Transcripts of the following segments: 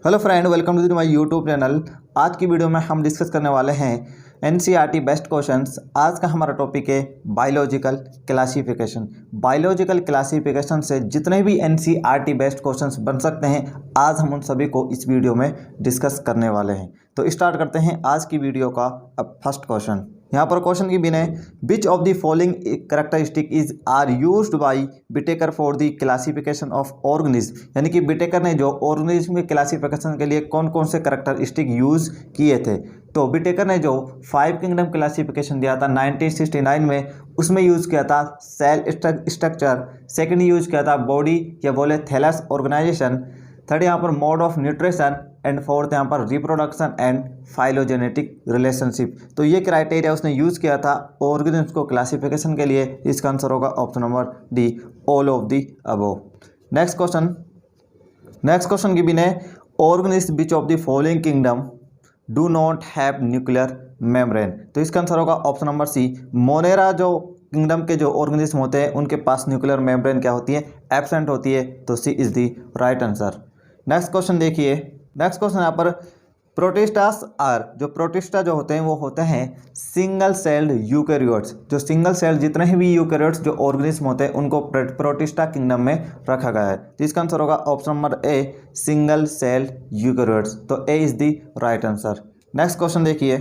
Hello friend, welcome to my YouTube channel. आज की video में हम डिस्कस करने वाले हैं एनसीईआरटी बेस्ट क्वेश्चंस। आज का हमारा टॉपिक है बायोलॉजिकल क्लासिफिकेशन। बायोलॉजिकल क्लासिफिकेशन से जितने भी एनसीईआरटी बेस्ट क्वेश्चंस बन सकते हैं, आज हम उन सभी को इस वीडियो में डिस्कस करने वाले हैं। तो स्टार्ट करते हैं आज की वीडियो का। अब फर्स्ट क्वेश्चन, यहाँ पर क्वेश्चन की बिना which of the following characteristic is are used by Whittaker for the classification of organism. यानी कि बिटेकर ने जो ऑर्गेनिज्म के क्लासिफिकेशन के लिए कौन कौन से कैरेक्टरिस्टिक यूज किए थे। तो बिटेकर ने जो 5 किंगडम क्लासिफिकेशन दिया था 1969 में, उसमें यूज किया था सेल स्ट्रक्चर, सेकंड यूज किया था बॉडी या बोले थैलस ऑर्गेनाइजेशन, थर्ड यहाँ पर mode of nutrition and fourth यहाँ पर रिप्रोडक्शन एंड फाइलोजेनेटिक रिलेशनशिप। तो ये क्राइटेरिया उसने यूज़ किया था ऑर्गेनिज्म को क्लासिफिकेशन के लिए। इसका आंसर होगा option number D, all of the above. Next question की बिना organism which of the following kingdom do not have nuclear membrane. तो इसका आंसर होगा ऑप्शन नंबर सी, मोनेरा। जो किंगडम के जो ऑर्गेनिज्म होते हैं उनके पास न्यूक्लियर मेम्ब्रेन क्या होती है, एब्सेंट होती है। तो C is the right answer. Next question देखिए। नेक्स्ट क्वेश्चन यहाँ पर प्रोटिस्टास आर, जो प्रोटिस्टा जो होते हैं वो होते हैं सिंगल सेल्ड यूकैरियोट्स। जो सिंगल सेल जितने भी यूकैरियोट्स जो ऑर्गेनिज्म होते हैं उनको प्रोटिस्टा किंगडम में रखा गया है। तो इसका आंसर होगा option number A, single celled eukaryotes. तो A is the right answer. Next question देखिए।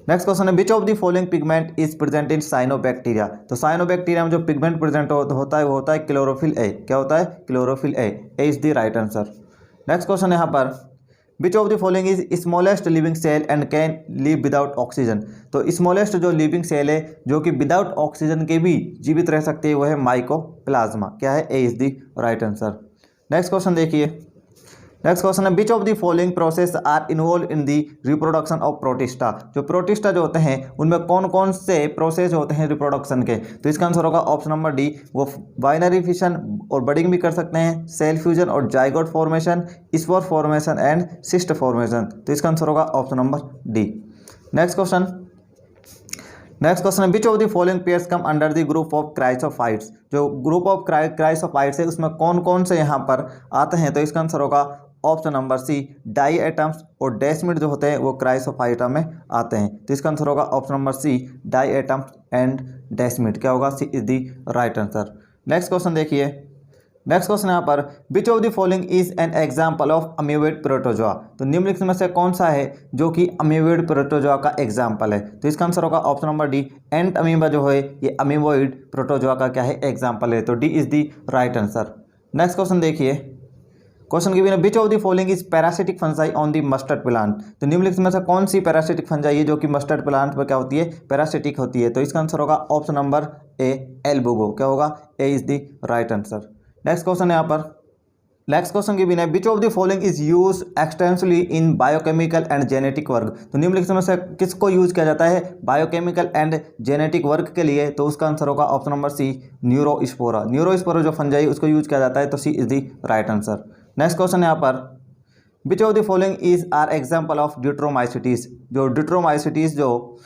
नेक्स्ट क्वेश्चन है which of the following pigment is present in cyanobacteria. तो साइनोबैक्टीरिया में जो पिगमेंट प्रेजेंट होता है वो होता है क्लोरोफिल ए। क्या होता है? Chlorophyll A. A is the right answer. Next question यहाँ पर which of the following is smallest living cell and can live without oxygen. तो स्मॉलेस्ट जो लिविंग सेल है जो कि विदाउट ऑक्सीजन के भी जीवित रह सकते हैं वो है माइकोप्लाज्मा। क्या है? A is the right answer. Next question देखिए। नेक्स्ट क्वेश्चन है which of the following process are involve in the reproduction of protista. जो प्रोटिस्टा जो होते हैं उनमें कौन कौन से प्रोसेस होते हैं रिप्रोडक्शन के। तो इसका आंसर होगा ऑप्शन नंबर डी, वो बाइनरी फिशन और बडिंग भी कर सकते हैं, सेल फ्यूजन और zygote formation, spore formation and cyst formation. तो इसका आंसर होगा option number D. Next question है which of the following pairs come under the group of chrysophytes. जो ग्रुप ऑफ क्राइसोफाइट्स है उसमें कौन कौन से यहाँ पर आते हैं। तो इसका आंसर होगा option number C, diatoms और डेस्मिड जो होते हैं वो क्राइसोफाइटा में आते हैं। तो इसका आंसर होगा option number C, diatoms and desmid. क्या होगा? C is the right answer. Next question देखिए। नेक्स्ट क्वेश्चन यहाँ पर which of the following is an example of amoeboid protozoa. तो निम्नलिखित में से कौन सा है जो कि अमीबोइड प्रोटोजोआ का एग्जाम्पल है। तो इसका आंसर होगा ऑप्शन नंबर डी, एंट अमीबा जो है ये अमीबोइड प्रोटोजोआ का क्या है, एग्जाम्पल है। तो D is the right answer. Next question देखिए। क्वेश्चन की बिना which of the following is parasitic fungi on the mustard plant. तो निम्नलिखित में से कौन सी पैरासिटिक फंजाई है जो कि मस्टर्ड प्लांट पर क्या होती है, पैरासिटिक होती है। तो इसका आंसर होगा ऑप्शन नंबर ए, एल्बुगो। क्या होगा? A is the right answer. Next question यहाँ पर। नेक्स्ट क्वेश्चन की बिना which of the following is use extensively in biochemical and genetic work. तो निम्नलिखित में से किसको यूज किया जाता है बायोकेमिकल एंड जेनेटिक वर्क के लिए। तो उसका आंसर होगा option number C, neurospora. Neurospora जो फंजाई उसको यूज किया जाता है। तो C is the right answer. Next question यहाँ पर which of the following is are example of deuteromycetes. जो ड्यूट्रोमाइसिटीज जो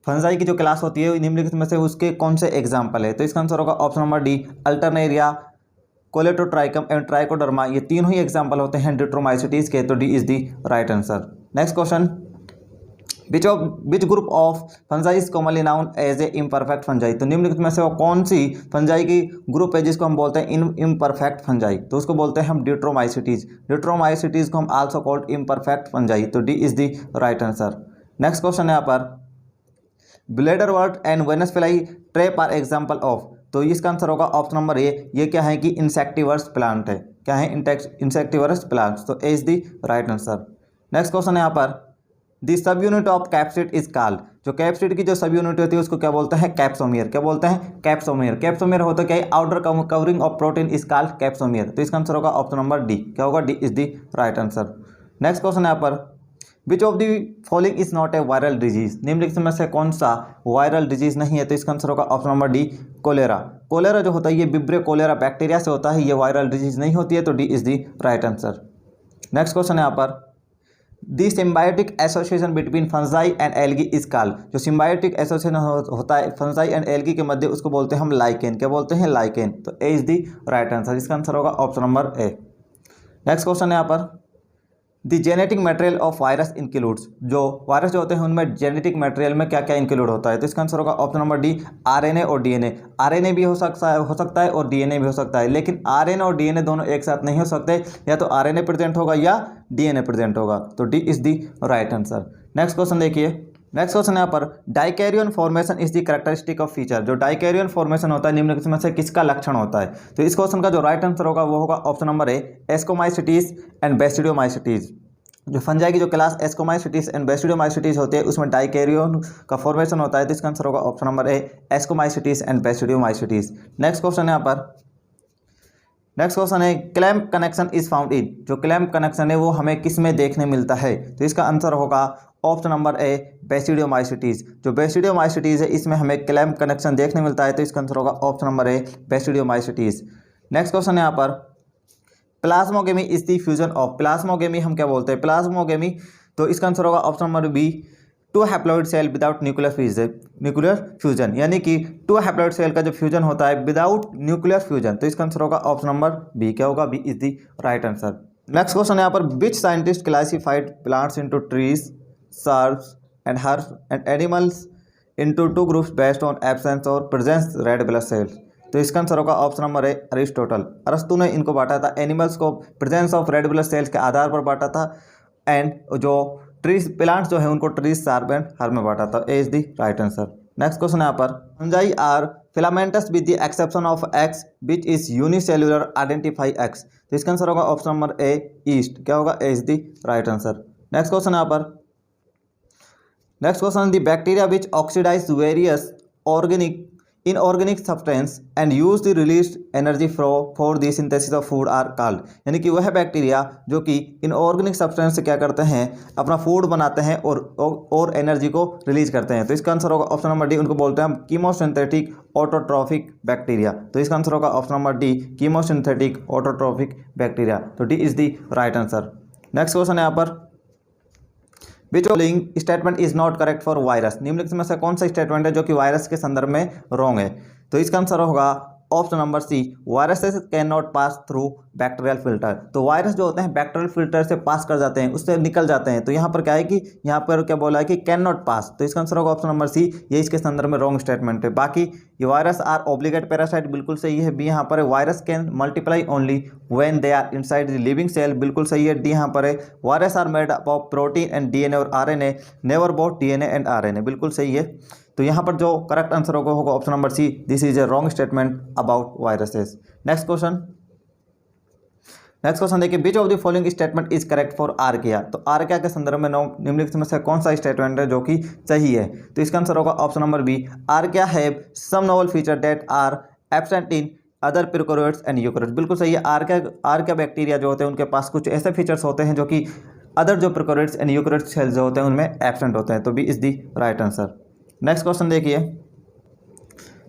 फंजाई की जो क्लास होती है निम्नलिखित में से उसके कौन से एग्जाम्पल है। तो इसका आंसर होगा option number D, Alternaria, Colletotrichum and Trichoderma. ये तीनों ही एग्जाम्पल होते हैं ड्यूट्रोमाइसिटीज के। तो D is the right answer. Next question which group of fungi is commonly known as a imperfect fungi. तो निम्नलिखित में से वो कौन सी फंजाई की ग्रुप है जिसको हम बोलते हैं इम्परफेक्ट फंजाई। तो उसको बोलते हैं हम ड्यूट्रोमाइसिटीज। ड्यूट्रोमाइसिटीज को हम आल्सो कॉल्ड इम्परफेक्ट फंजाई। तो D is the right answer. Next question है यहाँ पर bladderwort and Venus fly trap are example of. तो इसका आंसर होगा ऑप्शन नंबर ए, ये क्या है कि इंसेक्टिवर्स प्लांट है। क्या है? Insectivorous plants. तो A is the right answer. Next question है यहाँ पर the sub unit of capsid is called. जो कैप्सिड की जो सब यूनिट होती है उसको क्या बोलते हैं? कैप्सोमियर। क्या बोलते हैं? कैप्सोमियर। कैप्सोमियर होता क्या है? Outer covering of protein is called capsomere. तो इसका आंसर होगा ऑप्शन नंबर डी। क्या होगा? D is the right answer. Next question यहाँ पर which of the following is not A viral disease. निम्नलिखित में से कौन सा वायरल डिजीज नहीं है। तो इसका आंसर होगा option number D, cholera. Cholera जो होता है ये विब्रियो कोलेरा बैक्टीरिया से होता है, ये वायरल डिजीज नहीं होती है। तो D is the right answer. Next question है यहाँ पर the symbiotic association between fungi and algae is called. जो सिम्बायोटिक एसोसिएशन होता है फंजाई एंड एल्गी के मध्य उसको बोलते हैं हम लाइकेन। क्या बोलते हैं? लाइकेन। तो A is the right answer. इसका आंसर होगा option number A. Next question है यहाँ पर the genetic material of virus includes, जो वायरस जो होते हैं उनमें जेनेटिक मटेरियल में क्या क्या इंक्लूड होता है, तो इसका आंसर होगा ऑप्शन नंबर डी आरएनए और डीएनए। आरएनए भी हो सकता है और डीएनए भी हो सकता है, लेकिन आरएनए और डीएनए दोनों एक साथ नहीं हो सकते, या तो आरएनए प्रेजेंट होगा या डीएनए प्रेजेंट होगा, तो D is the right answer. Next question देखिए, नेक्स्ट क्वेश्चन यहाँ पर dikaryon formation is the characteristic of feature, जो डाइकैरियन फॉर्मेशन होता है निम्नलिखित में से किसका लक्षण होता है, तो इस क्वेश्चन का जो राइट आंसर होगा वो होगा option number A ascomycetes and basidiomycetes. जो फंजाई की जो क्लास एस्कोमाइसिटीज एंड बेसिडियोमाइसिटीज होते हैं उसमें डाइकैरियन का फॉर्मेशन होता है, तो इसका आंसर होगा option number A ascomycetes and basidiomycetes. Next question यहाँ पर, नेक्स्ट क्वेश्चन है clamp connection is found in, जो क्लैम्प कनेक्शन है वो हमें किस में देखने मिलता है, तो इसका आंसर होगा ऑप्शन नंबर ए बेसिडियोमाइसिटीज। जो बेसिडियोमाइसिटीज है इसमें हमें क्लैम्प कनेक्शन देखने मिलता है, तो इसका आंसर होगा option number A Basidiomycetes. Next question है यहाँ पर plasmogamy is the fusion of, plasmogamy हम क्या बोलते हैं प्लाज्मोगेमी, तो इसका आंसर होगा option number B two haploid cell without nuclear fusion, यानी कि टू हैप्लॉइड सेल का जो फ्यूजन होता है विदाउट न्यूक्लियर फ्यूजन, तो इसका आंसर होगा ऑप्शन नंबर बी, क्या होगा B is the right answer. Next question यहाँ पर which scientist classified plants into trees, shrubs and herbs and animals into two groups based on absence और presence red blood cells, तो इसका answer होगा option number ए Aristotle. अरस्तु ने इनको बांटा था, एनिमल्स को presence of red blood sales के आधार पर बांटा था, एंड जो ट्रीज प्लांट्स जो है उनको ट्रीज, सर्ब एंड हर्ब में बांटा था, A is the right answer. Next question यहाँ पर fungi are filamentous with the exception of X which is unicellular identify X, तो इसका आंसर होगा ऑप्शन नंबर ए ईस्ट, क्या होगा A is the right answer. Next question यहाँ पर, next question the bacteria which oxidize various organic inorganic substance and use the release energy for the synthesis of food are called, यानी कि वह bacteria जो कि inorganic substance से क्या करते हैं अपना फूड बनाते हैं और एनर्जी को रिलीज करते हैं, तो इसका आंसर होगा ऑप्शन नंबर डी, उनको बोलते हैं हम कीमोसिंथेटिक ऑटोट्रॉफिक बैक्टीरिया, तो इसका आंसर होगा option number D chemosynthetic autotrophic bacteria, तो D is the right answer. Next question है यहाँ पर which following statement is not correct for virus, निम्नलिखित में से कौन सा स्टेटमेंट है जो कि वायरस के संदर्भ में रॉन्ग है, तो इसका आंसर होगा option number C viruses can not pass through bacterial filter, तो वायरस जो होते हैं बैक्टीरियल फिल्टर से पास कर जाते हैं, उससे निकल जाते हैं, तो यहाँ पर क्या है कि यहाँ पर क्या बोला है कि कैन नॉट पास, तो इसका आंसर होगा ऑप्शन नंबर सी, ये इसके संदर्भ में रॉन्ग स्टेटमेंट है। बाकी ये वायरस आर ऑब्लिगेट पैरासाइट बिल्कुल सही है, बी यहाँ पर है virus can multiply only when they are inside the living cell बिल्कुल सही है, डी यहाँ पर है virus are made up of protein and DNA और RNA never both DNA and RNA बिल्कुल सही है, तो यहाँ पर जो करेक्ट आंसर होगा option number C this is a wrong statement about viruses. Next question देखिए which of the following statement is correct for archaea, तो आर्किया के संदर्भ में निम्नलिखित में से कौन सा स्टेटमेंट है जो कि सही है, तो इसका आंसर होगा option number B Archaea have some novel feature that are absent in other prokaryotes and eukaryotes, बिल्कुल सही है। आर्किया बैक्टीरिया जो होते हैं उनके पास कुछ ऐसे फीचर्स होते हैं जो कि अदर जो प्रोकैरियोट्स एंड यूकैरियोट्स सेल्स जो होते हैं उनमें एब्सेंट होते हैं, तो B is the right answer. Next question देखिए,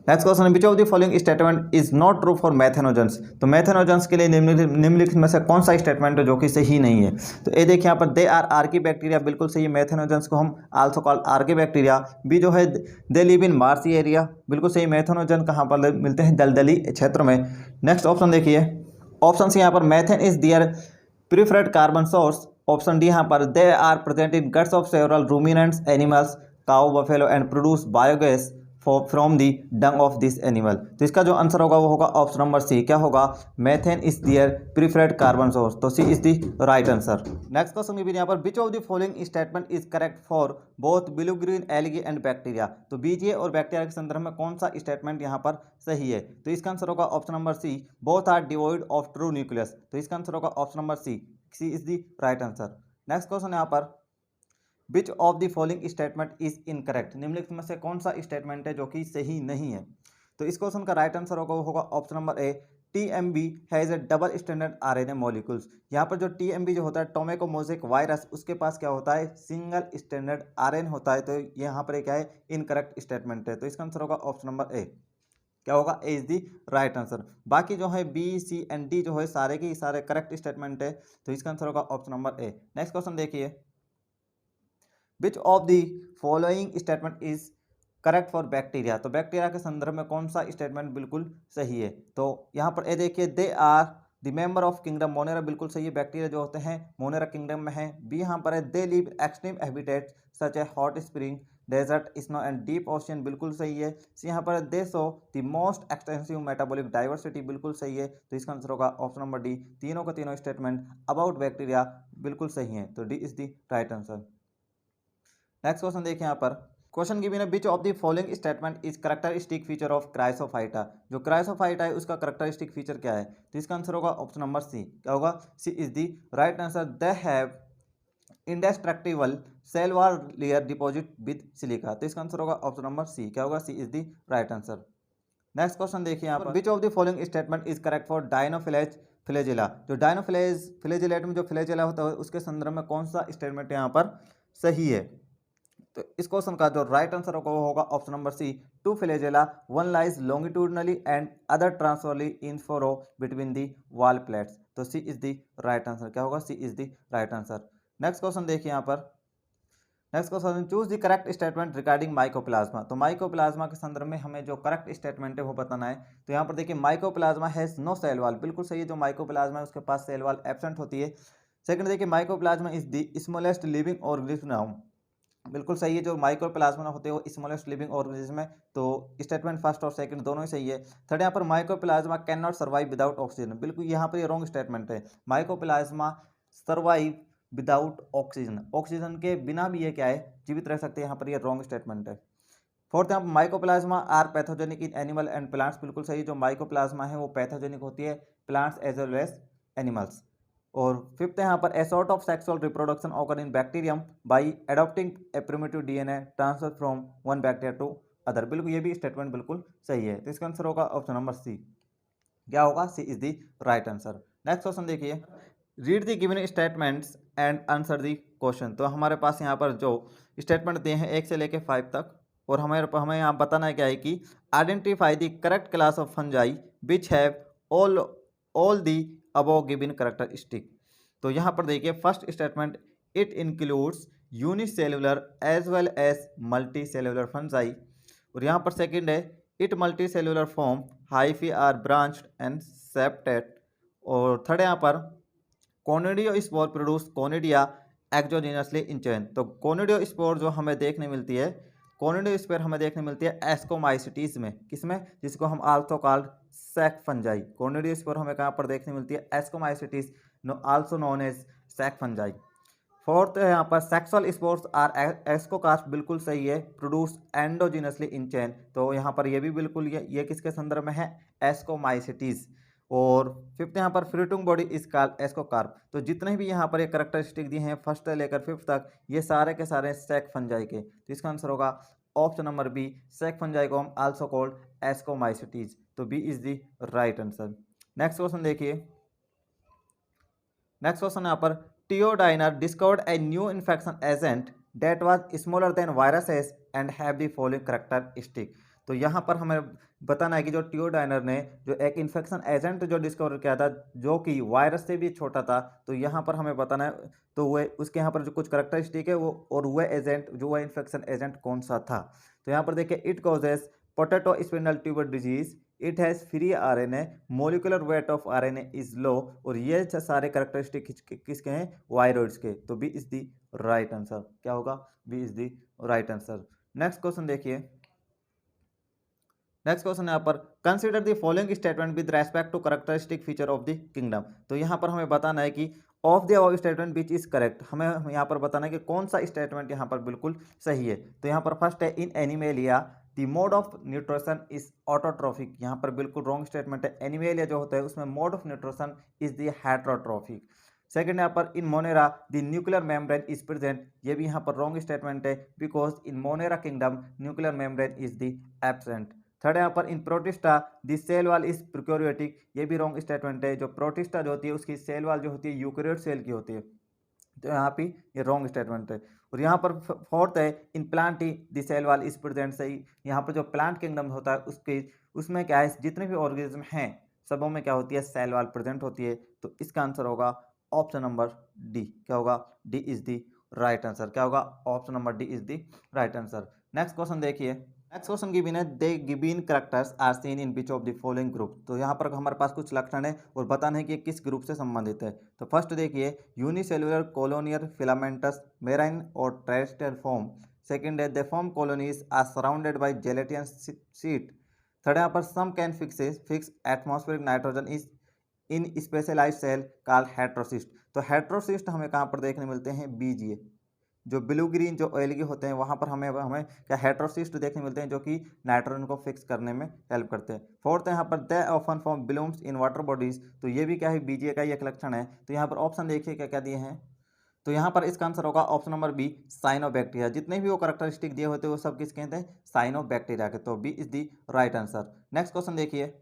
next question which of the following statement is not true for methanogens, तो मैथेनोजेंस के लिए निम्नलिखित में से कौन सा स्टेटमेंट है जो कि सही नहीं है, तो ये देखिए यहाँ पर दे आर आर्की बैक्टीरिया बिल्कुल सही है, मैथेनोजेंस को हम also called archaebacteria, B जो है they live in marshy area बिल्कुल सही, मैथेनोजन कहाँ पर मिलते हैं दलदली क्षेत्र में। नेक्स्ट ऑप्शन देखिए, ऑप्शन यहाँ पर methane is their preferred carbon source, option D यहाँ पर they are present in guts of several ruminants animals cow buffalo and produce biogas from the dung of this animal, तो इसका जो answer होगा वो होगा ऑप्शन नंबर सी, क्या होगा methane is their preferred carbon source, तो C is the right answer. Next question में भी यहाँ पर which of the following statement is correct for both blue green algae and bacteria, तो बीजे और बैक्टीरिया के संदर्भ में कौन सा स्टेटमेंट यहाँ पर सही है, तो इसका आंसर होगा option number C both are devoid of true nucleus, तो इसका आंसर होगा option number C is the right answer. Next question यहाँ पर which of the following statement is incorrect, निम्नलिखित में से कौन सा स्टेटमेंट है जो कि सही नहीं है, तो इस क्वेश्चन का राइट आंसर होगा option number A TMB has a double standard RNA molecules, यहाँ पर जो टीएमबी जो होता है टोमेको मोजेक वायरस उसके पास क्या होता है सिंगल स्टैंडर्ड आरएनए होता है, तो यहाँ पर क्या है इनकरेक्ट स्टेटमेंट है, तो इसका आंसर होगा ऑप्शन नंबर ए, क्या होगा A is the right answer. बाकी जो है बी सी एंड डी जो है सारे के सारे करेक्ट स्टेटमेंट है, तो इसका आंसर होगा option number A. Next question देखिए which of the following statement is correct for bacteria, तो बैक्टीरिया के संदर्भ में कौन सा स्टेटमेंट बिल्कुल सही है, तो यहाँ पर ए देखिए they are the member of kingdom Monera बिल्कुल सही है, बैक्टीरिया जो होते हैं मोनेरा किंगडम में है। बी यहाँ पर है they live extreme habitat such a hot spring desert snow and deep ocean बिल्कुल सही है। सी यहाँ पर they show the most extensive metabolic diversity बिल्कुल सही है, तो इसका आंसर होगा ऑप्शन नंबर डी। तीनों का तीनों स्टेटमेंट अबाउट बैक्टीरिया बिल्कुल सही है, तो D is the right answer. Next question देखिए यहाँ पर क्वेश्चन गिवन है which of the following statement is characteristic feature of Chrysophyta. जो क्राइसोफाइटा है उसका करेक्टरिस्टिक फीचर क्या है, तो इसका आंसर होगा ऑप्शन नंबर सी। क्या होगा, C is the right answer. They have indestructible cell wall layer deposit with silica, तो इसका आंसर होगा ऑप्शन नंबर सी। क्या होगा, C is the right answer. Next question देखिए यहाँ पर which of the following statement is correct for dinoflagellates flagella. जो dinoflagellates flagellate में जो फ्लैजेला होता है उसके संदर्भ में कौन सा स्टेटमेंट यहाँ पर सही है, तो इस क्वेश्चन का जो राइट आंसर होगा option number C. Two flagella, one lies longitudinally and other transversely in furrow between the wall plates, तो C is the right answer. क्या होगा, C is the right answer. Next question देखिए यहाँ पर next question choose the correct statement regarding mycoplasma. तो mycoplasma के संदर्भ में हमें जो करेक्ट स्टेटमेंट है वो बताना है। तो यहाँ पर देखिए Mycoplasma has no cell wall, बिल्कुल सही है, जो माइकोप्लाज्मा है उसके पास सेल वॉल एब्सेंट होती है। सेकंड देखिए mycoplasma is the smallest living organism now, बिल्कुल सही है, जो माइक्रोप्लाज्मा होते हैं वो स्मॉलेस्ट लिविंग ऑर्गेनिज्म है, तो स्टेटमेंट फर्स्ट और सेकंड दोनों ही सही है। थर्ड यहाँ पर mycoplasma can not survive without oxygen, बिल्कुल यहाँ पर ये रॉन्ग स्टेटमेंट है। Mycoplasma survive without oxygen, oxygen के बिना भी ये क्या है जीवित रह सकते हैं, यहाँ पर ये रॉन्ग स्टेटमेंट है। फोर्थ यहाँ पर Mycoplasma are pathogenic in animal and plants, बिल्कुल सही, जो माइकोप्लाज्मा है वो पैथोजेनिक होती है plants as well as animals. और फिफ्थ यहाँ पर a sort of sexual reproduction occur in bacterium by adopting a primitive DNA transfer from one bacteria to other, बिल्कुल ये भी स्टेटमेंट बिल्कुल सही है, तो इसका आंसर होगा ऑप्शन नंबर सी। क्या होगा, C is the right answer. Next question देखिए read the given statements and answer the question. तो हमारे पास यहाँ पर जो स्टेटमेंट दिए हैं 1 से लेकर 5 तक, और हमें यहाँ बताना है क्या है कि identify the correct class of fungi which have all the above given characteristic. तो यहाँ पर देखिए first statement it includes unicellular as well as multicellular fungi, और यहाँ पर सेकंड है it multicellular form hyphae are branched and septate, और third यहाँ पर conidiospore produce conidia exogenously in chain. तो कोनिडियो स्पोर जो हमें देखने मिलती है, कोनिडियो स्पोर हमें देखने मिलती है एस्कोमाइसिटीज में, किसमें, जिसको हम also called sac fungi. Conidiospore हमें कहाँ पर देखने मिलती है, ascomycetes also known as sac fungi. Fourth है यहाँ पर सेक्सुअल स्पोर्स आर एस्कोकास्ट, बिल्कुल सही है, प्रोड्यूस एंडोजिनसली इन चेन, तो यहाँ पर ये भी बिल्कुल ये किसके संदर्भ में है, एस्कोमाइसिटीज। और फिफ्थ यहाँ पर fruiting body is called ascocarp. तो जितने भी यहाँ पर ये करेक्टरिस्टिक दिए हैं फर्स्ट से लेकर फिफ्थ तक, ये सारे के सारे सैक फंजाई के, तो इसका आंसर होगा option number B. Sac fungi को हम आल्सो कॉल्ड एस्कोमाइसिटीज, तो B is the right answer. Next question देखिए नेक्स्ट क्वेश्चन यहाँ पर T O Diener discovered a new infection agent that was smaller than viruses and have the following characteristic. तो यहाँ पर हमें बताना है कि जो टियोडाइनर ने जो एक इन्फेक्शन एजेंट जो डिस्कवर किया था जो कि वायरस से भी छोटा था, तो यहाँ पर हमें बताना है तो वह उसके यहाँ पर जो कुछ करेक्टरिस्टिक है वो, और वह एजेंट जो वह इन्फेक्शन एजेंट कौन सा था। तो यहाँ पर देखिए it causes potato spindle tuber disease, it has free RNA, molecular weight of RNA is low, और ये सारे करेक्टरिस्टिक किसके हैं, वायरॉइड्स के, तो B is the right answer. क्या होगा, B is the right answer. Next question देखिए नेक्स्ट क्वेश्चन यहाँ पर consider the following statement with respect to characteristic feature of the kingdom. तो यहाँ पर हमें बताना है कि of the above statement which is correct, हमें यहाँ पर बताना है कि कौन सा स्टेटमेंट यहाँ पर बिल्कुल सही है। तो यहाँ पर फर्स्ट है in Animalia the mode of nutrition is autotrophic, यहाँ पर बिल्कुल रॉन्ग स्टेटमेंट है। एनिमेलिया जो होता है उसमें mode of nutrition is the heterotrophic. Second यहाँ पर in Monera the nuclear membrane is present, ये भी यहाँ पर रॉन्ग स्टेटमेंट है, because in Monera kingdom nuclear membrane is the absent. Third यहाँ पर in Protista the cell wall is prokaryotic, ये भी रॉन्ग स्टेटमेंट है, जो प्रोटिस्टा जो होती है उसकी सेल वॉल जो होती है यूकेरियोट सेल की होती है, तो यहाँ पे ये रॉन्ग स्टेटमेंट है। और यहाँ पर फोर्थ है इन प्लांट ही the cell wall is present, सही, यहाँ पर जो प्लांट किंगडम होता है उसमें क्या है, जितने भी ऑर्गेनिज्म हैं सबों में क्या होती है, सेल वॉल प्रेजेंट होती है, तो इसका आंसर होगा ऑप्शन नंबर डी। क्या होगा, D is the right answer. क्या होगा, option number D is the right answer. Next question देखिए नेक्स्ट क्वेश्चन गिवन है the given characters are seen in which of the following group. तो यहाँ पर हमारे पास कुछ लक्षण है और बताना है कि ये किस ग्रुप से संबंधित है। तो फर्स्ट देखिए यूनिसेलुलर कॉलोनियल फिलामेंटस मेराइन और टेरेस्ट्रियल फॉर्म। सेकंड है they form colonies are surrounded by gelatinous sheath. Third यहाँ पर some can fix atmospheric nitrogen is in specialised cell called heterocyst. तो हेट्रोसिस्ट हमें कहाँ पर देखने मिलते हैं, बीजीए जो ब्लू ग्रीन जो ऑयलगी होते हैं वहाँ पर हमें क्या हेट्रोसिस्ट देखने मिलते हैं जो कि नाइट्रोजन को फिक्स करने में हेल्प करते हैं। फोर्थ यहाँ पर they often form blooms in water bodies. तो ये भी क्या है, बीजीए का ही एक लक्षण है। तो यहाँ पर ऑप्शन देखिए क्या क्या दिए हैं। तो यहाँ पर इसका आंसर होगा ऑप्शन नंबर बी, साइनोबैक्टीरिया। जितने भी वो कैरेक्टरिस्टिक दिए होते हैं वो सब किसके हैं, साइनोबैक्टीरिया के। तो B is the right answer. Next question देखिए।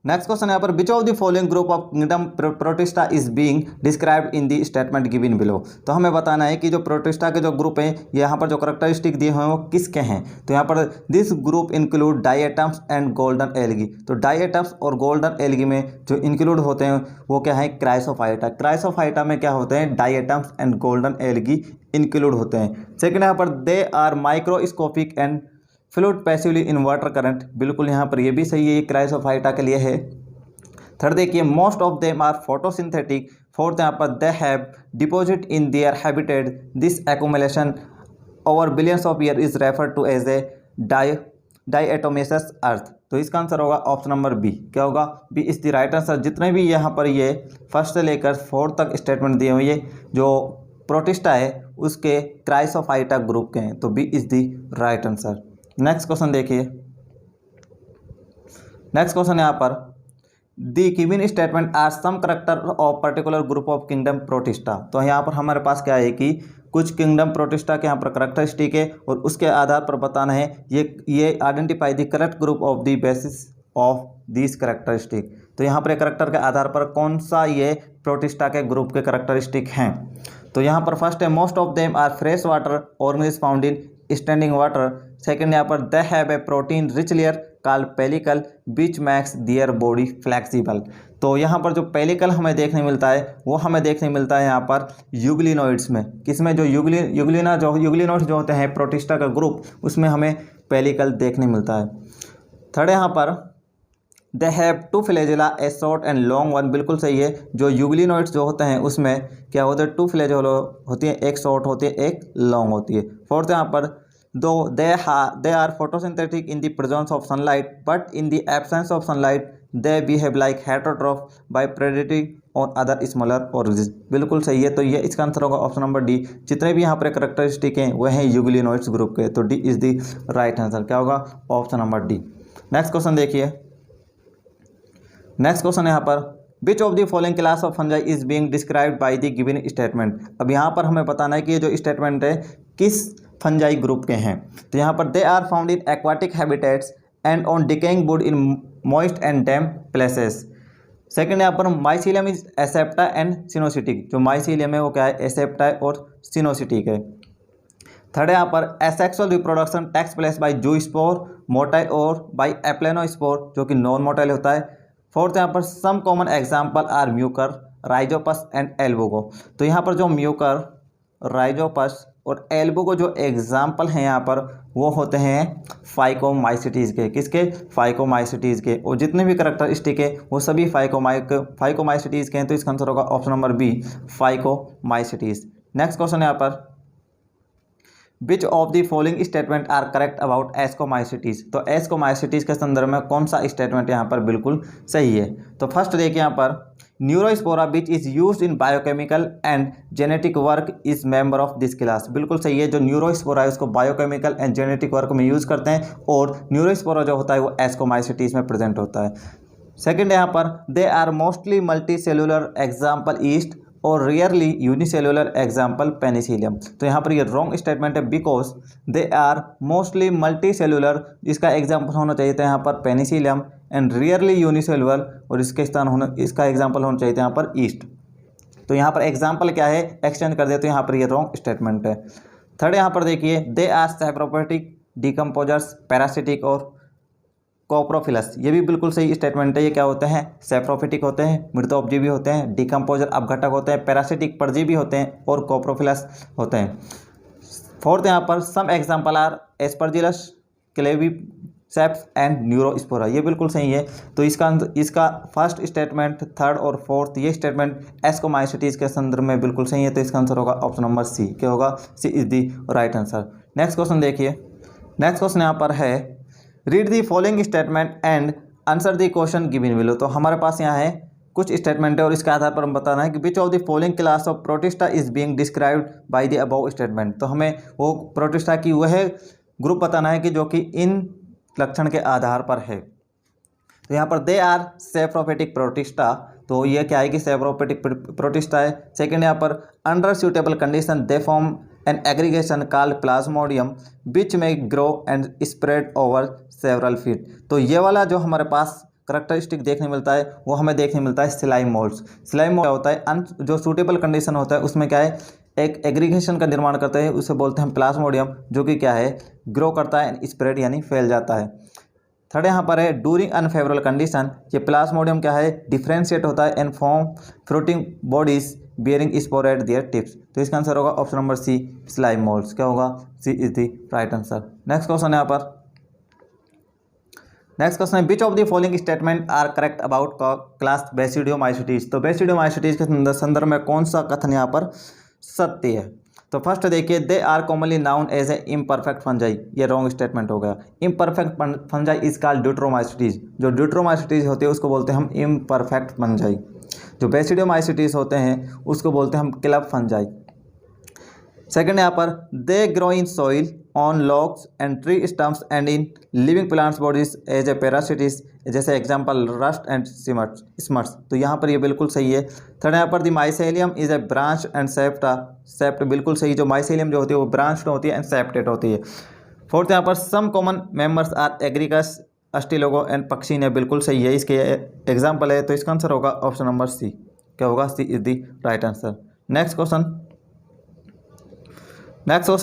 नेक्स्ट क्वेश्चन यहाँ पर which of the following group of kingdom Protista is being described in the statement given below. तो हमें बताना है कि जो प्रोटिस्टा के जो ग्रुप हैं यहाँ पर जो कैरेक्टरिस्टिक दिए हुए हैं वो किसके हैं। तो यहाँ पर this group include diatoms and golden algae. तो डाइएटम्स और गोल्डन एल्गी में जो इंक्लूड होते हैं वो क्या है, क्राइसोफाइटा। क्राइसोफाइटा में क्या होते हैं, diatoms and golden algae include होते हैं। सेकेंड यहाँ पर they are microscopic and fluid passively in water current. बिल्कुल यहाँ पर ये भी सही है, ये क्राइसोफाइटा के लिए है। थर्ड देखिए most of them are photosynthetic. Fourth यहाँ पर they have deposit in their habitat this accumulation over billions of year is refer to as a diatomaceous earth. तो इसका आंसर होगा ऑप्शन नंबर बी। क्या होगा, B is the right answer. जितने भी यहाँ पर ये फर्स्ट से लेकर फोर्थ तक स्टेटमेंट दिए हुए ये जो प्रोटिस्टा है उसके क्राइसोफाइटा ग्रुप के हैं। तो B is the right answer. Next question देखिए। नेक्स्ट क्वेश्चन यहाँ पर the given statement are some character of particular group of kingdom Protista. तो यहाँ पर हमारे पास क्या है कि कुछ किंगडम प्रोटिस्टा के यहाँ पर करेक्टरिस्टिक है और उसके आधार पर बताना है ये identify the correct group of the basis of this characteristic. तो यहाँ पर एक करेक्टर के आधार पर कौन सा ये प्रोटिस्टा के ग्रुप के करेक्टरिस्टिक हैं। तो यहाँ पर फर्स्ट है most of them are fresh water organism found in standing water. Second यहाँ पर they have a protein rich layer called pellicle which makes their body flexible. तो यहाँ पर जो पेलिकल हमें देखने मिलता है वो हमें देखने मिलता है यहाँ पर यूग्लिनोइड्स में। किसमें, जो यूग्लिनोइड्स जो होते हैं प्रोटिस्टा का ग्रुप उसमें हमें पेलिकल देखने मिलता है। थर्ड यहाँ पर they have two flagella a short and long one. बिल्कुल सही है, जो यूग्लिनोइड्स जो होते हैं उसमें क्या होता है, टू फ्लैजेला होती है, एक शॉर्ट होती है एक लॉन्ग होती है। फोर्थ यहाँ पर though they are photosynthetic in the presence of sunlight but in the absence of sunlight they behave like heterotroph by predating on other smaller organism. बिल्कुल सही है। तो ये इसका आंसर होगा ऑप्शन नंबर डी। जितने भी यहाँ पर कैरेक्टरिस्टिक हैं वह हैं यूग्लिनोइड्स ग्रुप के। तो D is the right answer. क्या होगा, option number D. Next question देखिए। नेक्स्ट क्वेश्चन यहाँ पर which of the following class of fungi is being described by the given statement. अब यहाँ पर हमें बताना है कि ये जो स्टेटमेंट है किस फंजाई ग्रुप के हैं। तो यहाँ पर they are found in aquatic habitats and on decaying wood in moist and damp places. Second यहाँ पर mycelium is aseptate and coenocytic. जो माइसीलियम है वो क्या है, एसेप्टा और सिनोसिटिक है। थर्ड यहाँ पर asexual reproduction takes place by zoospore motile और बाय एप्लेनोस्पोर जो कि नॉन मोटाइल होता है। फोर्थ यहाँ पर some common example are Mucor Rhizopus and Albugo. तो यहाँ पर जो म्यूकर राइजोपस और एल्बोगो जो एग्जाम्पल हैं यहाँ पर वो होते हैं फाइकोमाइसिटीज़ के। किसके, फाइकोमाइसिटीज़ के। और जितने भी कैरेक्टरिस्टिक है वो सभी फाइकोमाइसिटीज़ के हैं। तो इसका आंसर होगा option number B, phycomycetes. Next question यहाँ पर which of the following statement are correct about ascomycetes. तो एस्कोमाइसिटीज़ के संदर्भ में कौन सा स्टेटमेंट यहाँ पर बिल्कुल सही है। तो फर्स्ट देखिए यहाँ पर Neurospora which is used in biochemical and genetic work is member of this class. बिल्कुल सही है, जो न्यूरोस्पोरा है उसको बायोकेमिकल एंड जेनेटिक वर्क में यूज़ करते हैं और न्यूरोस्पोरा जो होता है वो एस्कोमाइसिटीज़ में प्रेजेंट होता है। सेकेंड यहाँ पर they are mostly multicellular example yeast और रियरली यूनिसेलुलर एग्जाम्पल पेनिसिलियम। तो यहाँ पर ये रॉन्ग स्टेटमेंट है because they are mostly multicellular. इसका एग्जाम्पल होना चाहिए था यहाँ पर पेनिसिलियम एंड रियरली यूनिसेलुलर और इसका एग्जाम्पल होना चाहिए था यहाँ पर ईस्ट। तो यहाँ पर एग्जाम्पल क्या है, एक्सटेंड कर दे तो यहाँ पर ये रॉन्ग स्टेटमेंट है। थर्ड यहाँ पर देखिए they are saprophytic decomposers parasitic और कोप्रोफिलस। ये भी बिल्कुल सही स्टेटमेंट है। ये क्या होते हैं, सेप्रोफिटिक होते हैं, मृतोपजीवी होते हैं, डिकम्पोजर अपघटक होते हैं, पैरासिटिक परजीवी होते हैं और कोप्रोफिलस होते हैं। फोर्थ यहाँ पर some example are Aspergillus Claviceps and Neurospora, ये बिल्कुल सही है। तो इसका फर्स्ट स्टेटमेंट, थर्ड और फोर्थ ये स्टेटमेंट एस्कोमाइसिटीज के संदर्भ में बिल्कुल सही है। तो इसका आंसर होगा ऑप्शन नंबर सी। क्या होगा? C is the right answer. Next question देखिए। नेक्स्ट क्वेश्चन यहाँ पर है read the following statement and answer the question given below. तो हमारे पास यहाँ है कुछ स्टेटमेंट है और इसके आधार पर हम बताना है कि विच of the following class of protista is being described by the above statement. तो हमें वो प्रोटिस्टा की वह ग्रुप बताना है कि जो कि इन लक्षण के आधार पर है। तो यहाँ पर दे आर सेप्रोफिटिक प्रोटिस्टा, तो ये क्या है कि सेप्रोफिटिक प्रोटिस्टा है। सेकेंड यहाँ पर under suitable condition they form an aggregation called plasmodium which may grow and spread over several feet. तो ये वाला जो हमारे पास करेक्टरिस्टिक देखने मिलता है वो हमें देखने मिलता है स्लाइम मोल्ड्स। स्लाइम मोल्ड क्या होता है? जो सूटेबल कंडीशन होता है उसमें क्या है, एक एग्रीगेशन का निर्माण करते हैं, उसे बोलते हैं प्लाज्मोडियम, जो कि क्या है, ग्रो करता है, स्प्रेड यानी फैल जाता है। थर्ड यहाँ पर है डूरिंग अनफेवरेबल कंडीशन, ये प्लाज्मोडियम क्या है, डिफ्रेंशिएट होता है and form fruiting bodies bearing spore at their tips. तो इसका आंसर होगा option number C, slime moulds. क्या होगा? C is the right answer. Next question यहाँ पर, नेक्स्ट क्वेश्चन है which of the following statement are correct about class basidiomycetes. तो basidiomycetes के संदर्भ में कौन सा कथन यहाँ पर सत्य है? तो फर्स्ट देखिए, they are commonly known as a imperfect fungi, ये रॉन्ग स्टेटमेंट हो गया। Imperfect fungi is called Deuteromycetes, जो ड्यूट्रोमाइसिटीज होती है उसको बोलते हैं हम इम्परफेक्ट फंजाई। जो बेसिडियोमाइसिटीज होते हैं उसको बोलते हैं हम क्लब फंजाई। सेकेंड यहाँ पर they grow in soil on logs and tree stumps and in living plants bodies as a parasites, जैसे एग्जांपल रस्ट एंड स्मट्स। तो यहाँ पर ये बिल्कुल सही है। थर्ड यहाँ पर the mycelium is a branch and septate, बिल्कुल सही। जो माइसेलियम जो होती है वो ब्रांच होती है एंड सेप्टेड होती है। फोर्थ यहाँ पर some common members are Agaricus Ustilago and Puccinia, बिल्कुल सही है, इसके एग्जाम्पल है। तो इसका आंसर होगा ऑप्शन नंबर सी। क्या होगा? C is the right answer. Next question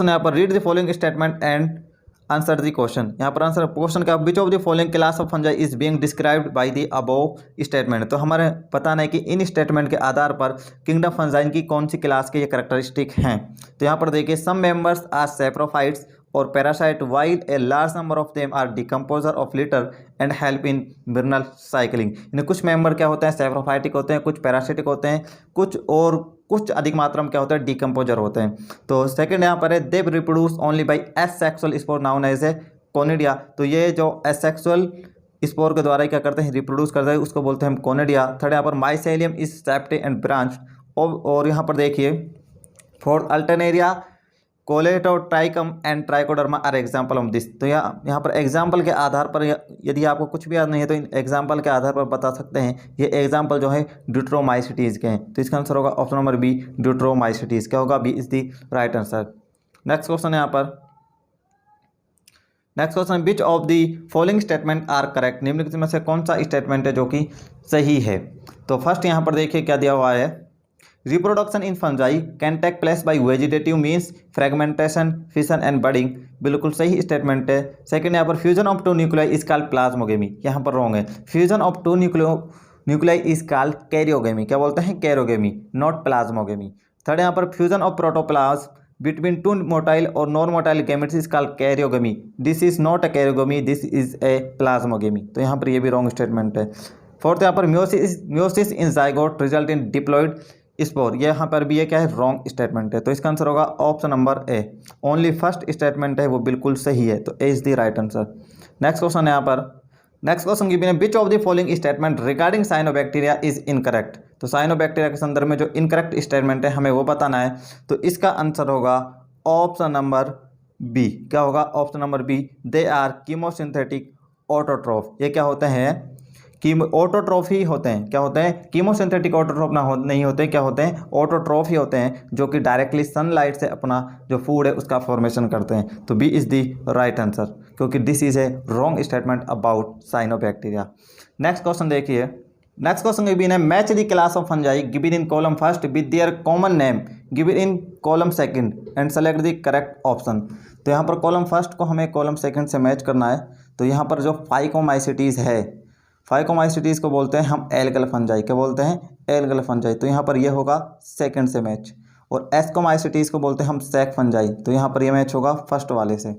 यहाँ पर read the following statement and answer the question. यहाँ पर आंसर क्वेश्चन का which of the following class of fungi is being described by the above statement. तो हमारे पता नहीं कि इन स्टेटमेंट के आधार पर किंगडम फंजाइन की कौन सी क्लास के ये कैरेक्टरिस्टिक हैं। तो यहाँ पर देखिए, सम मेंबर्स आर सैप्रोफाइट्स और parasite while a large number of them are decomposer of litter and help in mineral cycling. इन्हें कुछ मेंबर क्या होते हैं, सैप्रोफाइटिक होते हैं, कुछ पैरासिटिक होते हैं, कुछ अधिक मात्रा में क्या होता है, डिकम्पोजर होते हैं। तो सेकंड यहाँ पर है they reproduce only by asexual spore known as a conidia. तो ये जो एसेक्सुअल स्पोर के द्वारा क्या करते हैं, रिप्रोड्यूस करते हैं, उसको बोलते हैं हम कोनिडिया। थर्ड यहाँ पर mycelium is septate and branch. और यहाँ पर देखिए fourth Alternaria Colletotrichum and Trichoderma are example of this. तो यहाँ पर एग्जाम्पल के आधार पर, यदि आपको कुछ भी याद नहीं है तो इन एग्जाम्पल के आधार पर बता सकते हैं। ये एग्जाम्पल जो है ड्यूट्रोमाइसिटीज़ के हैं। तो इसका आंसर होगा ऑप्शन नंबर बी, ड्यूट्रोमाइसिटीज़। क्या होगा? B is the right answer. Next question यहाँ पर, next question which of the following statement are correct. निम्नलिखित में से कौन सा स्टेटमेंट है जो कि सही है? तो फर्स्ट यहाँ पर देखिए क्या दिया हुआ है, reproduction in fungi can take place by vegetative means fragmentation, fission and budding, बिल्कुल सही स्टेटमेंट है। सेकंड यहाँ पर fusion of two nuclei is called plasmogamy, यहाँ पर रॉन्ग है। Fusion of two nuclei is called karyogamy, क्या बोलते हैं, कैरियोगेमी, नॉट प्लाज्मोगेमी। थर्ड यहाँ पर fusion of protoplasm between two motile or non-motile gametes is called karyogamy. This is not a karyogamy, this is a plasmogamy. तो यहाँ पर ये भी रॉन्ग स्टेटमेंट है। फोर्थ यहाँ पर meiosis in zygote result in diploid spore, ये यहाँ पर भी ये क्या है, रॉन्ग स्टेटमेंट है। तो इसका आंसर होगा option number A, only first statement है वो बिल्कुल सही है। तो A is the right answer. Next question यहाँ पर, नेक्स्ट क्वेश्चन गिवन है which of the following statement regarding cyanobacteria is incorrect. तो साइनोबैक्टीरिया के संदर्भ में जो इनकरेक्ट स्टेटमेंट है हमें वो बताना है। तो इसका आंसर होगा ऑप्शन नंबर बी। क्या होगा? Option number B, they are chemosynthetic autotroph. ये क्या होते हैं, ऑटोट्रोफ ही होते हैं। क्या होते हैं? कीमोसिंथेटिक ऑटोट्रोफ नहीं होते, क्या होते हैं, ऑटोट्रोफ ही होते हैं, जो कि डायरेक्टली सनलाइट से अपना जो फूड है उसका फॉर्मेशन करते हैं। तो B is the right answer, क्योंकि this is a wrong statement about cyanobacteria. Next question देखिए, नेक्स्ट क्वेश्चन गिवन है match the class of fungi given in column first with their common name given in column second and select the correct option. तो यहाँ पर column first को हमें column second से match करना है। तो यहाँ पर जो फाइकोमाइसिटीज़ है, फाइकोमाइसिटीज़ को बोलते हैं हम एल्गल फंजाई। क्या बोलते हैं? Algal fungi. तो यहाँ पर ये होगा सेकंड से मैच। और एस्कोमाइसिटीज़ को बोलते हैं हम सैक फंजाई। तो यहाँ पर ये मैच होगा फर्स्ट वाले से।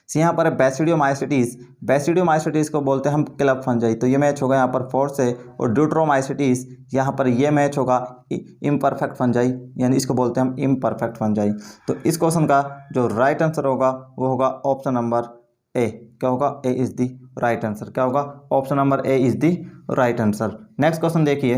सी यहाँ पर है बेसिडियोमाइसिटीज, बेसिडियोमाइसिटीज को बोलते हैं हम क्लब फंजाई, तो ये मैच होगा यहाँ पर 4 से। और ड्यूट्रोमाइसिटीज यहाँ पर ये मैच होगा इम्परफेक्ट फंजाई, यानी इसको बोलते हैं हम इम्परफेक्ट फंजाई। तो इस क्वेश्चन का जो राइट आंसर होगा वो होगा ऑप्शन नंबर ए। क्या होगा? A is the right answer. क्या होगा? Option number A is the right answer. Next question देखिए।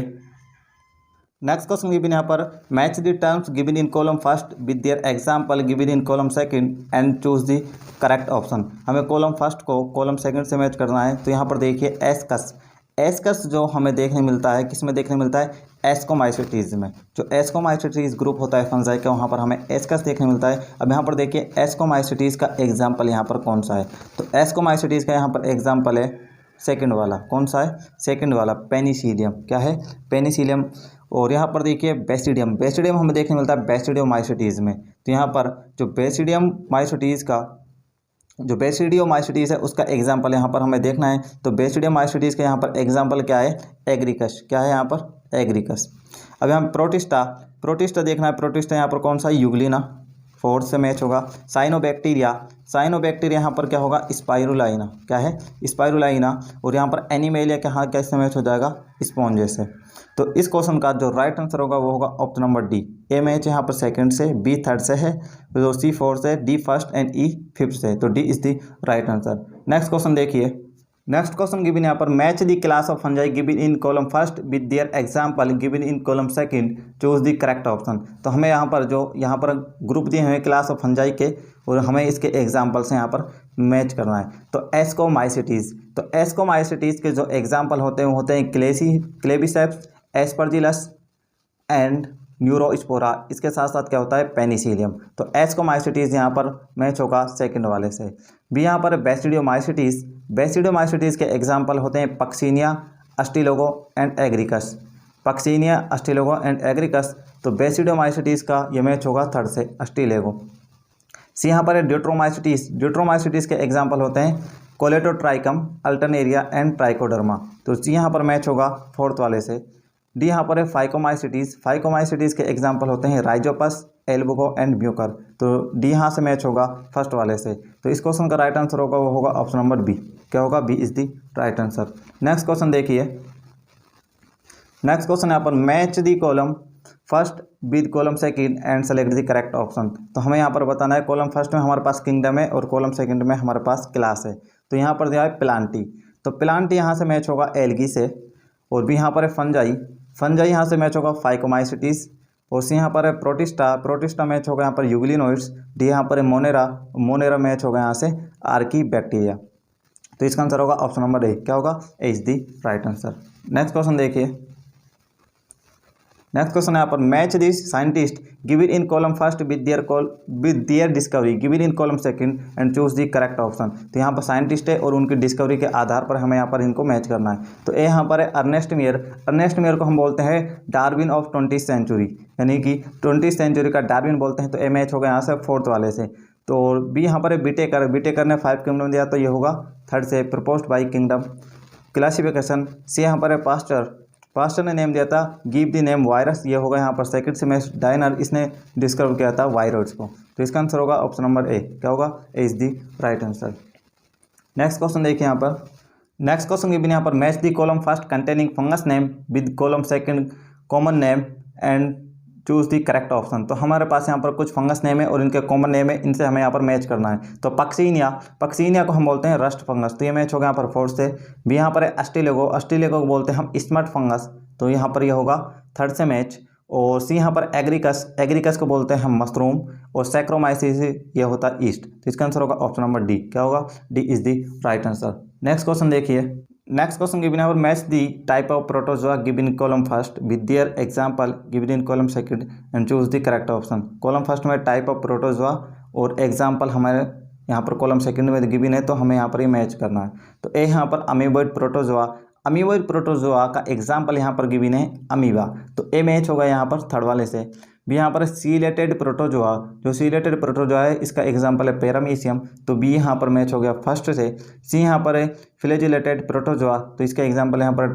नेक्स्ट क्वेश्चन गिवन यहाँ पर match the terms given in column first with there example given in column second and choose the correct option. हमें column first को column second से match करना है। तो यहाँ पर देखिए एस्कस, एस्कस जो हमें देखने मिलता है, किस में देखने मिलता है? एस्कोमाइसिटीज में। जो एस्कोमाइसिटीज ग्रुप होता है फंजाई का, वहाँ पर हमें एस्कस देखने मिलता है। अब यहाँ पर देखिए एस्कोमाइसिटीज का एग्जाम्पल यहाँ पर कौन सा है? तो एस्कोमाइसिटीज का यहाँ पर एग्जाम्पल है सेकंड वाला। कौन सा है? सेकंड वाला, पेनिसिलियम। क्या है? पेनिसिलियम। और यहाँ पर देखिए बेसिडियम, बेसिडियम हमें देखने मिलता है बेसिडियोमाइसिटीज में। तो यहाँ पर जो बेसिडियोमाइसिटीज का जो बेसिडियोमाइसिटीज है उसका एग्जाम्पल यहाँ पर हमें देखना है। तो बेसिडियोमाइसिटीज का यहाँ पर एग्जाम्पल क्या है? एग्रिकस। क्या है यहाँ पर? एग्रिकस। अब यहाँ प्रोटिस्टा, प्रोटिस्टा देखना है। प्रोटिस्टा यहाँ पर कौन सा? यूग्लिना, 4 से मैच होगा। साइनोबैक्टीरिया, साइनोबैक्टीरिया यहाँ पर क्या होगा? स्पाइरुलाइना। क्या है? स्पाइरुलाइना। और यहाँ पर एनिमेलिया कहाँ कैसे मैच हो जाएगा? स्पॉन्जे से। तो इस क्वेश्चन का जो राइट आंसर होगा वो होगा ऑप्शन नंबर डी। ए मैच यहाँ पर सेकंड से, बी थर्ड से है, तो सी 4 से, D first and E 5th से। तो D is the right answer. Next question देखिए। नेक्स्ट क्वेश्चन गिवन यहाँ पर match the class of fungi given in column first with there example given in column second choose the correct option. तो हमें यहाँ पर जो यहाँ पर ग्रुप दिए हुए क्लास ऑफ फंजाई के, और हमें इसके एग्जाम्पल से यहाँ पर मैच करना है। तो एस्कोमाइसिटीज, तो एस्कोमाइसिटीज के जो एग्जाम्पल होते हैं वो होते हैं क्लेबिसेप्स, एस्परजिलस एंड न्यूरोस्पोरा। इसके साथ साथ क्या होता है? पेनिसिलियम। तो एस्कोमाइसिटीज यहाँ पर मैच होगा सेकंड वाले से। भी यहाँ पर बेसिडियोमाइसिटीज, बेसिडियोमाइसिटीज के एग्जाम्पल होते हैं Puccinia, Ustilago and Agaricus. Puccinia, Ustilago and Agaricus. तो बेसिडियोमाइसिटीज का ये मैच होगा थर्ड से, अस्टिलेगो। सी यहाँ पर है ड्यूट्रोमाइसिटीज, ड्यूट्रोमाइसिटीज के एग्जाम्पल होते हैं कोलेटोट्राइकम, अल्टरनेरिया एंड ट्राइकोडर्मा। तो सी यहाँ पर मैच होगा फोर्थ वाले से। डी यहाँ पर है फाइकोमाइसिटीज, फाइकोमाइसिटीज के एग्जाम्पल होते हैं राइजोपस, एल्बुगो एंड ब्यूकर। तो डी यहाँ से मैच होगा फर्स्ट वाले से। तो इस क्वेश्चन का राइट आंसर होगा वो होगा ऑप्शन नंबर बी। क्या होगा? B is the right answer. Next question देखिए। नेक्स्ट क्वेश्चन यहाँ पर match the column first with column second and select the correct option. तो हमें यहाँ पर बताना है कॉलम फर्स्ट में हमारे पास किंगडम है और कॉलम सेकंड में हमारे पास क्लास है। तो यहाँ पर दिया है प्लांटी, तो प्लांटी यहाँ से मैच होगा एल्गी से। और भी यहाँ पर है फंजाई, फंजाई यहाँ से मैच होगा फाइकोमाइसिटीज। और सी यहाँ पर है प्रोटिस्टा, प्रोटिस्टा मैच होगा यहाँ पर यूग्लिनोइड्स। डी यहाँ पर है मोनेरा, मोनेरा मैच होगा यहाँ से आर्की बैक्टीरिया। तो इसका आंसर होगा ऑप्शन नंबर ए। क्या होगा? A is the right answer. Next question देखिए। नेक्स्ट क्वेश्चन यहाँ पर match this scientist given in column first with their discovery given in column second and choose the correct option. तो यहाँ पर scientist है और उनकी डिस्कवरी के आधार पर हमें यहाँ पर इनको मैच करना है। तो ए यहाँ पर है अर्नेस्ट मेयर, अर्नेस्ट मेयर को हम बोलते हैं डार्विन ऑफ 20th सेंचुरी, यानी कि 20th सेंचुरी का डार्विन बोलते हैं। तो ए मैच होगा यहाँ से फोर्थ वाले से। तो बी यहाँ पर है बिटेकर, बिटेकर ने 5 किंगडम दिया, तो ये होगा थर्ड से, प्रपोज्ड बाई किंगडम। क्लासिफिकेशन सी यहाँ पर है पास्टर, पास्टर ने नेम दिया था गिव द नेम वायरस, ये होगा यहाँ पर सेकंड से। मैच डायनर, इसने डिस्कवर किया था वायरस को। तो इसका आंसर होगा ऑप्शन नंबर ए। क्या होगा? A is the right answer. Next question देखिए यहाँ पर। नेक्स्ट क्वेश्चन गिवन यहाँ पर match the column first containing fungus name with column second common name and choose the correct option. तो हमारे पास यहाँ पर कुछ फंगस नेम है और इनके कॉमन नेम है, इनसे हमें यहाँ पर मैच करना है। तो पक्सीनिया, पक्सीनिया को हम बोलते हैं रस्ट फंगस। तो ये मैच होगा यहाँ पर फोर्थ से। भी यहाँ पर है अस्टिलेगो, अस्टिलेगो को बोलते हैं हम स्मट फंगस। तो यहाँ पर यह होगा थर्ड से मैच। और सी यहाँ पर एग्रिकस, एग्रिकस को बोलते हैं हम मशरूम। और सैक्रोमाइसिस ये होता है ईस्ट। तो इसका आंसर होगा ऑप्शन नंबर डी। क्या होगा? D is the right answer. Next question देखिए। नेक्स्ट क्वेश्चन गिवन है match the type of protozoa given in column first with there example given in column second and choose the correct option. Column first में type of protozoa और example हमारे यहाँ पर column second में given है, तो हमें यहाँ पर ये मैच करना है। तो ए यहाँ पर अमीबॉइड प्रोटोजोआ, अमीबॉइड प्रोटोजोआ का एग्जाम्पल यहाँ पर गिवन है अमीबा। तो ए मैच होगा यहाँ पर थर्ड वाले से। भी यहाँ पर सीलेटेड प्रोटोजोआ, जो सीलेटेड प्रोटोजोआ है इसका एग्जाम्पल है पैरामीशियम। तो बी यहाँ पर मैच हो गया फर्स्ट से। सी यहाँ पर है फ्लैजिलेटेड प्रोटोजोआ, तो इसका एग्जाम्पल यहाँ पर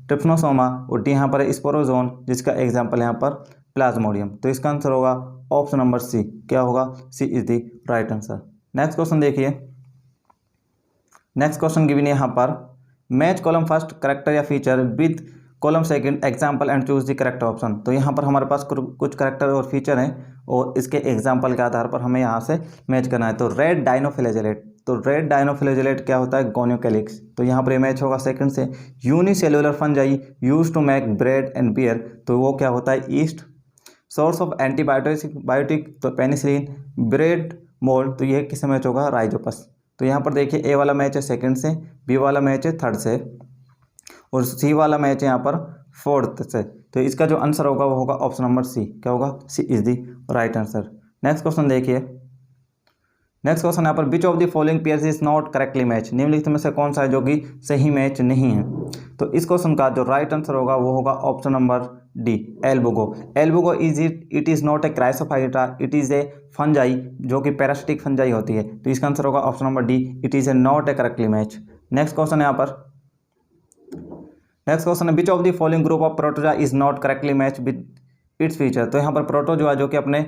ट्रिप्नोसोमा। और डी यहाँ पर है स्पोरोजोन, जिसका एग्जाम्पल यहाँ पर प्लाज्मोडियम। तो इसका आंसर होगा ऑप्शन नंबर सी। क्या होगा? C is the right answer. Next question देखिए। नेक्स्ट क्वेश्चन गिवन है यहाँ पर, मैच कॉलम फर्स्ट करेक्टर या feature with column second example and choose the correct option. तो यहाँ पर हमारे पास कुछ करेक्टर और फीचर हैं और इसके एग्जाम्पल के आधार पर हमें यहाँ से मैच करना है। तो रेड डाइनोफ्लैजेलेट, तो रेड डाइनोफ्लैजेलेट क्या होता है, गोनियोकैलिक्स। तो यहाँ पर मैच होगा सेकंड से। Unicellular fungi use to make bread and beer, तो वो क्या होता है, ईस्ट। सोर्स ऑफ एंटीबायोटिक तो पेनिसिलिन। ब्रेड मोल्ड, तो ये किससे मैच होगा, राइजोपस। तो यहाँ पर देखिए ए वाला मैच है सेकंड से, बी वाला मैच है थर्ड से और सी वाला मैच है यहाँ पर फोर्थ से। तो इसका जो आंसर होगा वो होगा ऑप्शन नंबर सी। क्या होगा, C is the right answer. Next question देखिए, नेक्स्ट क्वेश्चन यहाँ पर which of the following pairs is not correctly match, निम्नलिखित में से कौन सा है जो कि सही मैच नहीं है। तो इस क्वेश्चन का जो राइट आंसर होगा वो होगा option number D, Albugo. Albugo it is not a chrysophyta, it is a fungi जो कि पैरासिटिक फंजाई होती है। तो इसका आंसर होगा option number D, it is A not a correctly match. Next question है यहाँ पर, नेक्स्ट क्वेश्चन है which of the following group of protozoa is not correctly match with its feature. तो यहाँ पर प्रोटोजोआ जो कि अपने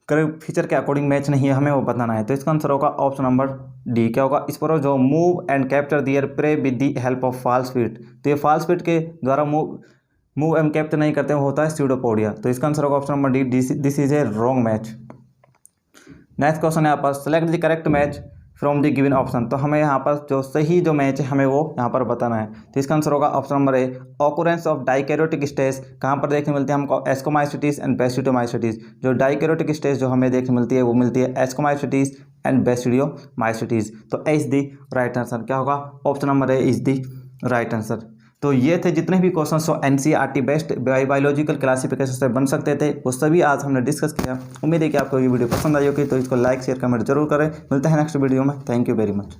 फीचर के अकॉर्डिंग मैच नहीं है, हमें वो बताना है। तो इसका आंसर होगा ऑप्शन नंबर डी। क्या होगा, sporozoa move and capture their prey with the help of false feet. तो ये फॉल्स फीट के द्वारा मूव एंड कैप्चर नहीं करते, वो होता है स्यूडोपोडिया। तो इसका आंसर होगा option number D, this is a wrong match. Next question है यहाँ पर, select the correct match from the given option. तो हमें यहाँ पर जो सही जो मैच है हमें वो यहाँ पर बताना है। तो इसका आंसर होगा option number A, occurrence of dikaryotic stage कहाँ पर देखने मिलती है हमको, एस्कोमाइसिटीज एंड बेसिडियोमाइसिटीज। जो डाइकैरियोटिक स्टेज जो हमें देखने मिलती है वो मिलती है एस्कोमाइसिटीज एंड बेसिडियोमाइसिटीज। तो A is the right answer. क्या होगा, option number A is the right answer. तो ये थे जितने भी क्वेश्चन जो एनसीईआरटी बेस्ट बायोलॉजिकल क्लासिफिकेशन से बन सकते थे वो सभी आज हमने डिस्कस किया। उम्मीद है कि आपको ये वीडियो पसंद आई होगी, तो इसको लाइक शेयर कमेंट जरूर करें। मिलते हैं नेक्स्ट वीडियो में। Thank you very much.